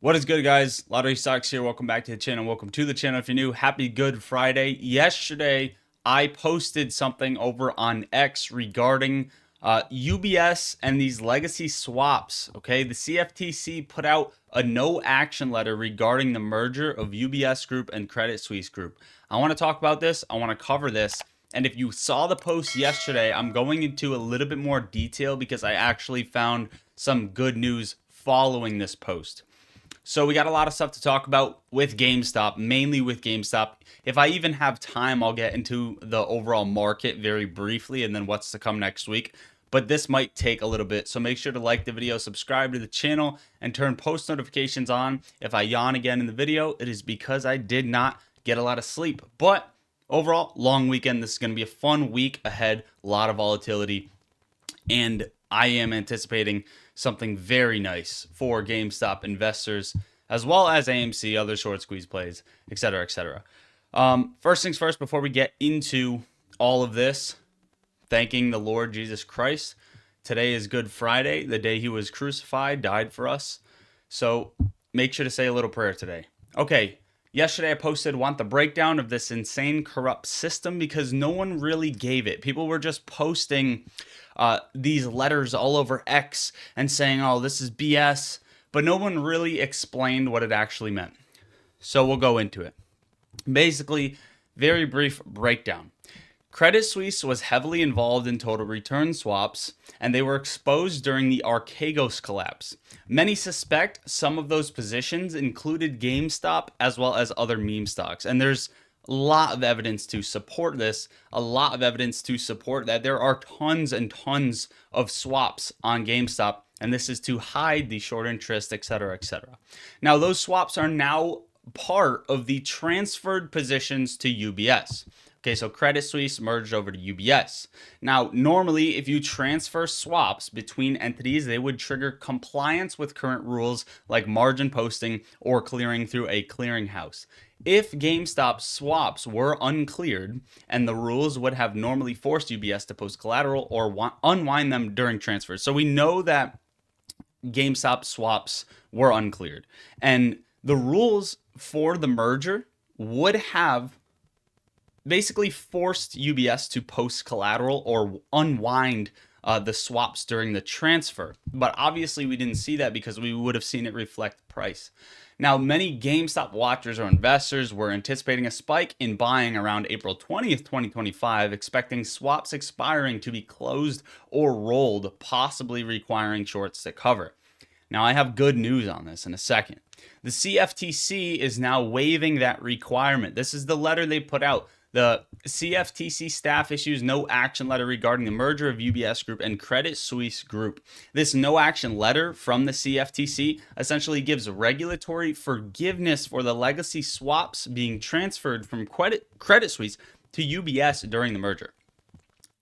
What is good, guys? Lottery Stocks here. Welcome back to the channel. Welcome to the channel. If you're new, happy Good Friday. Yesterday, I posted something over on X regarding UBS and these legacy swaps. Okay, the CFTC put out a no action letter regarding the merger of UBS Group and Credit Suisse Group. I want to talk about this. I want to cover this. And if you saw the post yesterday, I'm going into a little bit more detail because I actually found some good news following this post. So we got a lot of stuff to talk about with GameStop, mainly with GameStop. If I even have time, I'll get into the overall market very briefly and then what's to come next week. But this might take a little bit. So make sure to like the video, subscribe to the channel, and turn post notifications on. If I yawn again in the video, it is because I did not get a lot of sleep. But overall, long weekend. This is going to be a fun week ahead. A lot of volatility. And I am anticipating something very nice for GameStop investors, as well as AMC, other short squeeze plays, etc., etc. First things first, before we get into all of this, thanking the Lord Jesus Christ. Today is Good Friday, the day he was crucified, died for us. So make sure to say a little prayer today. Okay, yesterday I posted, want the breakdown of this insane corrupt system, because no one really gave it. People were just posting these letters all over X and saying, oh, this is BS, but no one really explained what it actually meant. So we'll go into it. Basically, very brief breakdown. Credit Suisse was heavily involved in total return swaps, and they were exposed during the Archegos collapse. Many suspect some of those positions included GameStop as well as other meme stocks, and there's a lot of evidence to support this, a lot of evidence to support that there are tons and tons of swaps on GameStop, and this is to hide the short interest, etc., etc. Now, those swaps are now part of the transferred positions to UBS. Okay, so Credit Suisse merged over to UBS. Now, normally, if you transfer swaps between entities, they would trigger compliance with current rules like margin posting or clearing through a clearinghouse. If GameStop swaps were uncleared, and the rules would have normally forced UBS to post collateral or unwind them during transfers. So we know that GameStop swaps were uncleared, and the rules for the merger would have basically forced UBS to post collateral or unwind the swaps during the transfer. But obviously we didn't see that because we would have seen it reflect price. Now, many GameStop watchers or investors were anticipating a spike in buying around April 20th, 2025, expecting swaps expiring to be closed or rolled, possibly requiring shorts to cover. Now, I have good news on this in a second. The CFTC is now waiving that requirement. This is the letter they put out. The CFTC staff issues no action letter regarding the merger of UBS Group and Credit Suisse Group. This no action letter from the CFTC essentially gives regulatory forgiveness for the legacy swaps being transferred from Credit Suisse to UBS during the merger.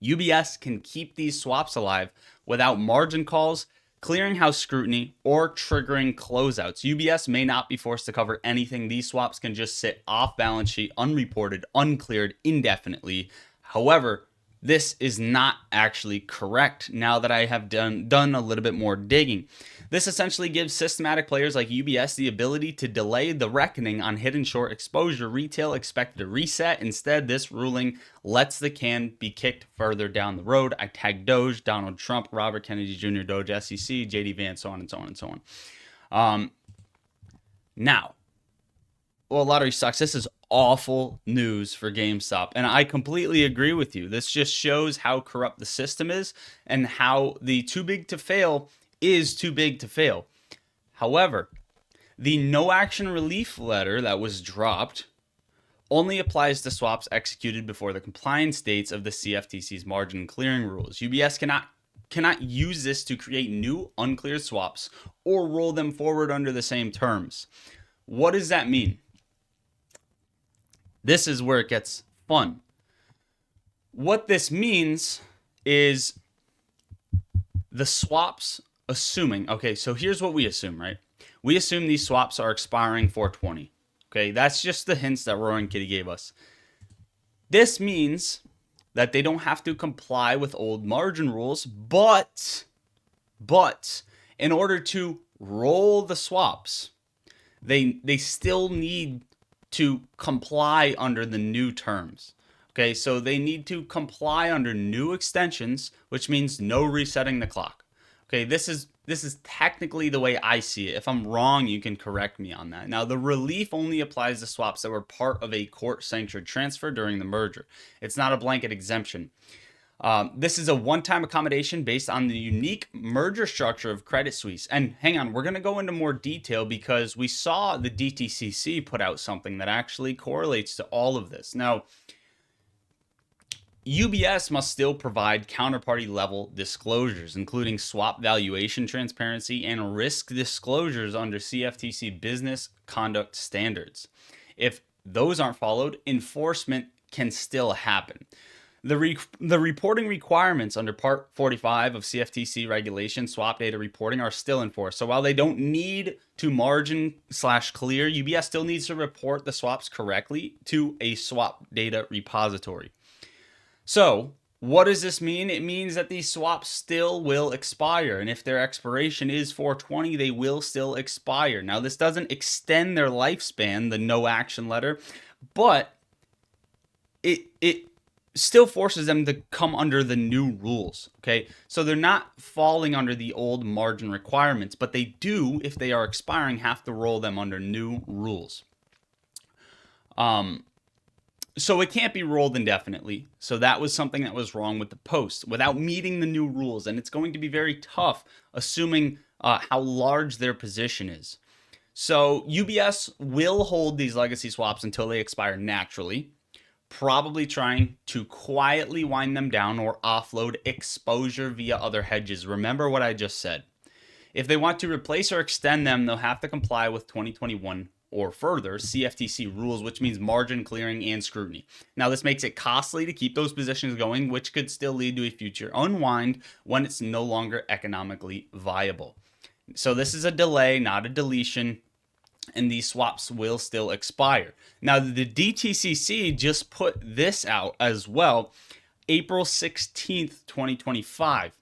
UBS can keep these swaps alive without margin calls, clearinghouse scrutiny, or triggering closeouts. UBS may not be forced to cover anything. These swaps can just sit off balance sheet, unreported, uncleared indefinitely. However, this is not actually correct now that I have done a little bit more digging. This essentially gives systematic players like UBS the ability to delay the reckoning on hidden short exposure retail expected to reset. Instead, this ruling lets the can be kicked further down the road. I tagged Doge, Donald Trump, Robert Kennedy Jr., Doge, SEC, JD Vance, so on and so on and so on. Now, well, lottery sucks. This is awful news for GameStop. And I completely agree with you. This just shows how corrupt the system is and how the too big to fail is too big to fail. However, the no action relief letter that was dropped only applies to swaps executed before the compliance dates of the CFTC's margin clearing rules. UBS cannot use this to create new uncleared swaps or roll them forward under the same terms. What does that mean? This is where it gets fun. What this means is the swaps, assuming, okay, so here's what we assume, right? We assume these swaps are expiring 4/20. Okay, that's just the hints that Roaring Kitty gave us. This means that they don't have to comply with old margin rules, but in order to roll the swaps, they still need to comply under the new terms. Okay, so they need to comply under new extensions, which means no resetting the clock. Okay, this is technically the way I see it. If I'm wrong, you can correct me on that. Now, the relief only applies to swaps that were part of a court-sanctioned transfer during the merger. It's not a blanket exemption. This is a one-time accommodation based on the unique merger structure of Credit Suisse. And hang on, we're going to go into more detail because we saw the DTCC put out something that actually correlates to all of this. Now, UBS must still provide counterparty level disclosures, including swap valuation transparency and risk disclosures under CFTC business conduct standards. If those aren't followed, enforcement can still happen. The reporting requirements under Part 45 of CFTC regulation, swap data reporting, are still enforced. So while they don't need to margin/clear, UBS still needs to report the swaps correctly to a swap data repository. So what does this mean? It means that these swaps still will expire. And if their expiration is 420, they will still expire. Now, this doesn't extend their lifespan, the no action letter, but it still forces them to come under the new rules. Okay, so they're not falling under the old margin requirements, but they do, if they are expiring, have to roll them under new rules. So it can't be rolled indefinitely. So that was something that was wrong with the post without meeting the new rules. And it's going to be very tough, assuming how large their position is. So UBS will hold these legacy swaps until they expire naturally, probably trying to quietly wind them down or offload exposure via other hedges. Remember what I just said. If they want to replace or extend them, they'll have to comply with 2021 or further CFTC rules, which means margin clearing and scrutiny. Now, this makes it costly to keep those positions going, which could still lead to a future unwind when it's no longer economically viable. So this is a delay, not a deletion, and these swaps will still expire. Now, the DTCC just put this out as well, April 16th, 2025.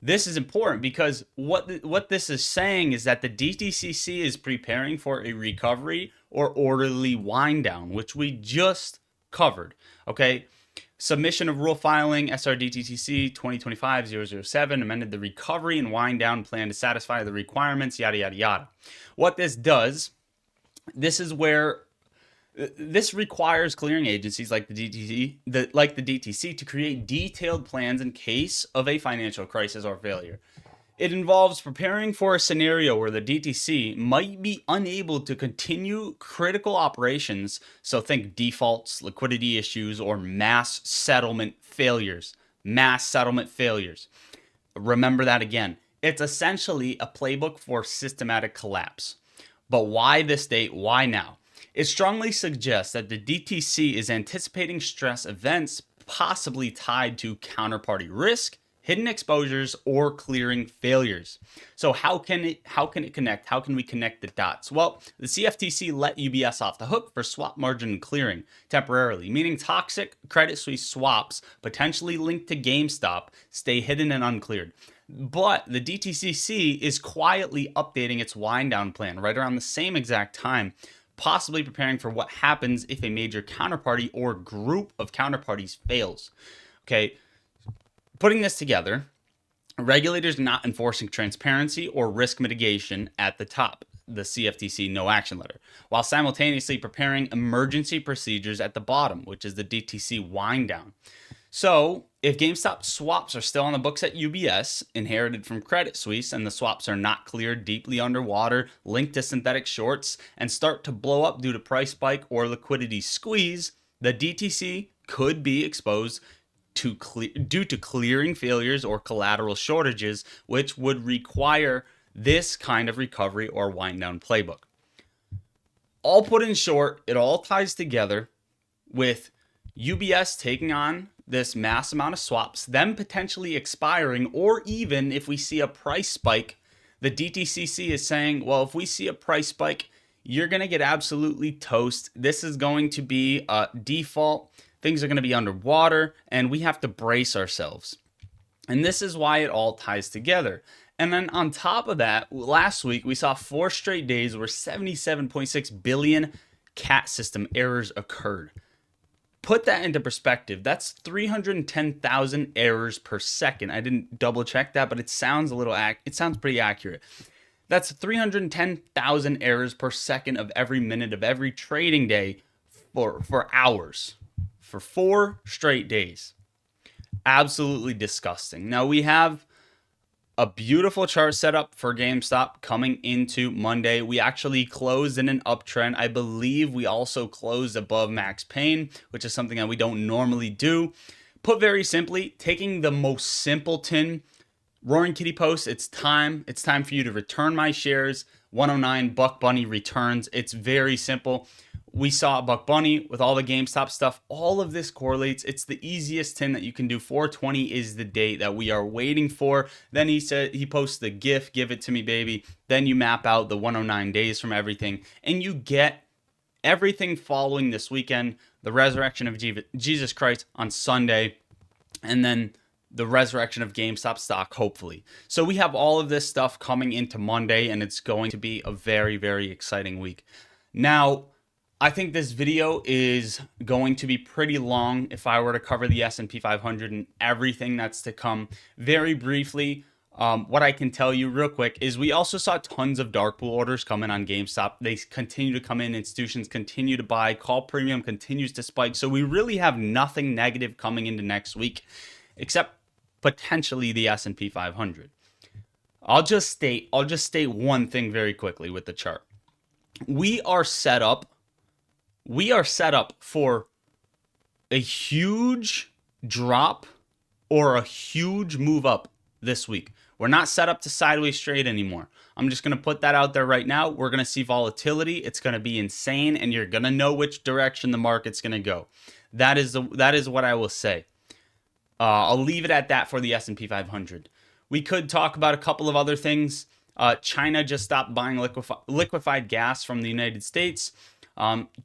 This is important because what this is saying is that the DTCC is preparing for a recovery or orderly wind down, which we just covered. Okay, submission of rule filing SR-DTCC 2025-007 amended the recovery and wind down plan to satisfy the requirements, yada yada yada. What this does, this is where this requires clearing agencies like the DTC to create detailed plans in case of a financial crisis or failure. It involves preparing for a scenario where the DTC might be unable to continue critical operations, so think defaults, liquidity issues, or mass settlement failures. Mass settlement failures. Remember that again. It's essentially a playbook for systematic collapse. But why this date? Why now? It strongly suggests that the DTC is anticipating stress events possibly tied to counterparty risk, hidden exposures, or clearing failures. So how can it connect? How can we connect the dots? Well, the CFTC let UBS off the hook for swap margin clearing temporarily, meaning toxic Credit Suisse swaps potentially linked to GameStop stay hidden and uncleared. But the DTCC is quietly updating its wind down plan right around the same exact time, possibly preparing for what happens if a major counterparty or group of counterparties fails. Okay, putting this together, regulators not enforcing transparency or risk mitigation at the top, the CFTC no action letter, while simultaneously preparing emergency procedures at the bottom, which is the DTC wind down. So if GameStop swaps are still on the books at UBS, inherited from Credit Suisse, and the swaps are not cleared deeply underwater, linked to synthetic shorts, and start to blow up due to price spike or liquidity squeeze, the DTC could be exposed due to clearing failures or collateral shortages, which would require this kind of recovery or wind down playbook. All put in short, it all ties together with UBS taking on this mass amount of swaps, them potentially expiring, or even if we see a price spike, the DTCC is saying, well, if we see a price spike, you're going to get absolutely toast. This is going to be a default. Things are going to be underwater, and we have to brace ourselves. And this is why it all ties together. And then on top of that, last week we saw 4 straight days where 77.6 billion CAT system errors occurred. Put that into perspective. That's 310,000 errors per second. I didn't double check that, but it sounds it sounds pretty accurate. That's 310,000 errors per second of every minute of every trading day for hours for 4 straight days. Absolutely disgusting. Now we have a beautiful chart set up for GameStop coming into Monday. We actually closed in an uptrend. I believe we also closed above max pain, which is something that we don't normally do. Put very simply, taking the most simpleton Roaring Kitty post, it's time. It's time for you to return my shares. 109 Buck Bunny returns. It's very simple. We saw Buck Bunny with all the GameStop stuff. All of this correlates. It's the easiest tin that you can do. 420 is the date that we are waiting for. Then he posts the GIF, give it to me, baby. Then you map out the 109 days from everything, and you get everything following this weekend, the resurrection of Jesus Christ on Sunday, and then the resurrection of GameStop stock, hopefully. So we have all of this stuff coming into Monday, and it's going to be a very, very exciting week. Now, I think this video is going to be pretty long if I were to cover the S&P 500 and everything that's to come. Very briefly, what I can tell you real quick is we also saw tons of dark pool orders come in on GameStop. They continue to come in. Institutions continue to buy. Call premium continues to spike. So we really have nothing negative coming into next week, except potentially the S&P 500. I'll just state one thing very quickly with the chart. We are set up for a huge drop or a huge move up this week. We're not set up to sideways trade anymore. I'm just going to put that out there right now. We're going to see volatility. It's going to be insane, and you're going to know which direction the market's going to go. That is what I will say. I'll leave it at that for the S&P 500. We could talk about a couple of other things. China just stopped buying liquefied gas from the United States.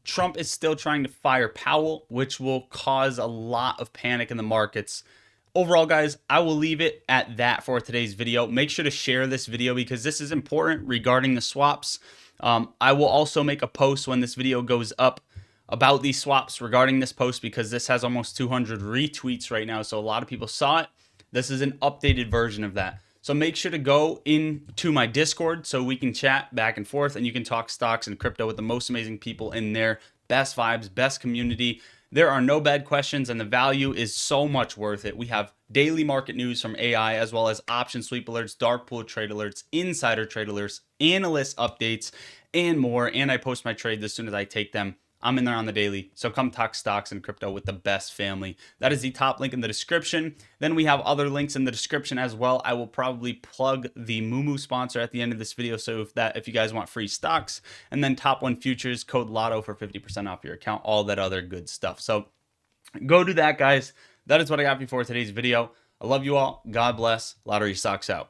Trump is still trying to fire Powell, which will cause a lot of panic in the markets. Overall, guys, I will leave it at that for today's video. Make sure to share this video because this is important regarding the swaps. I will also make a post when this video goes up about these swaps regarding this post because this has almost 200 retweets right now. So a lot of people saw it. This is an updated version of that. So make sure to go into my Discord so we can chat back and forth and you can talk stocks and crypto with the most amazing people in there. Best vibes, best community. There are no bad questions and the value is so much worth it. We have daily market news from AI as well as option sweep alerts, dark pool trade alerts, insider trade alerts, analyst updates, and more. And I post my trades as soon as I take them. I'm in there on the daily, so come talk stocks and crypto with the best family. That is the top link in the description. Then we have other links in the description as well. I will probably plug the Moomoo sponsor at the end of this video, so if you guys want free stocks, and then Top 1 Futures, code LOTTO for 50% off your account, all that other good stuff. So go do that, guys. That is what I got for you for today's video. I love you all. God bless. Lottery Stocks out.